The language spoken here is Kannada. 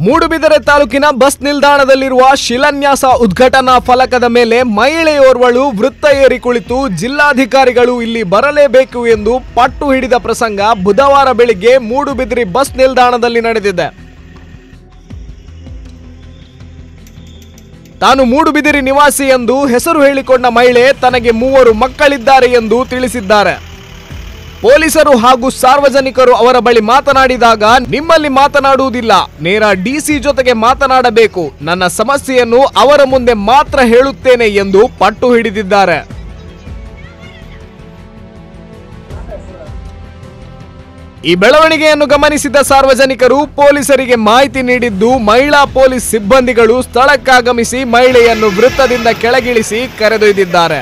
ಮೂಡುಬಿದಿರೆ ತಾಲೂಕಿನ ಬಸ್ ನಿಲ್ದಾಣದಲ್ಲಿರುವ ಶಿಲಾನ್ಯಾಸ ಉದ್ಘಾಟನಾ ಫಲಕದ ಮೇಲೆ ಮಹಿಳೆಯೋರ್ವಳು ವೃತ್ತ ಏರಿ ಕುಳಿತು ಜಿಲ್ಲಾಧಿಕಾರಿಗಳು ಇಲ್ಲಿ ಬರಲೇಬೇಕು ಎಂದು ಪಟ್ಟು ಹಿಡಿದ ಪ್ರಸಂಗ ಬುಧವಾರ ಬೆಳಿಗ್ಗೆ ಮೂಡುಬಿದಿರೆ ಬಸ್ ನಿಲ್ದಾಣದಲ್ಲಿ ನಡೆದಿದೆ. ತಾನು ಮೂಡುಬಿದಿರೆ ನಿವಾಸಿ ಎಂದು ಹೆಸರು ಹೇಳಿಕೊಂಡ ಮಹಿಳೆ ತನಗೆ 3 ಮಕ್ಕಳಿದ್ದಾರೆ ಎಂದು ತಿಳಿಸಿದ್ದಾರೆ. ಪೊಲೀಸರು ಹಾಗೂ ಸಾರ್ವಜನಿಕರು ಅವರ ಬಳಿ ಮಾತನಾಡಿದಾಗ, ನಿಮ್ಮಲ್ಲಿ ಮಾತನಾಡುವುದಿಲ್ಲ, ನೇರ ಡಿಸಿ ಜೊತೆಗೆ ಮಾತನಾಡಬೇಕು, ನನ್ನ ಸಮಸ್ಯೆಯನ್ನು ಅವರ ಮುಂದೆ ಮಾತ್ರ ಹೇಳುತ್ತೇನೆ ಎಂದು ಪಟ್ಟು ಹಿಡಿದಿದ್ದಾರೆ. ಈ ಬೆಳವಣಿಗೆಯನ್ನು ಗಮನಿಸಿದ ಸಾರ್ವಜನಿಕರು ಪೊಲೀಸರಿಗೆ ಮಾಹಿತಿ ನೀಡಿದ್ದು, ಮಹಿಳಾ ಪೊಲೀಸ್ ಸಿಬ್ಬಂದಿಗಳು ಸ್ಥಳಕ್ಕಾಗಮಿಸಿ ಮಹಿಳೆಯನ್ನು ವೃತ್ತದಿಂದ ಕೆಳಗಿಳಿಸಿ ಕರೆದೊಯ್ದಿದ್ದಾರೆ.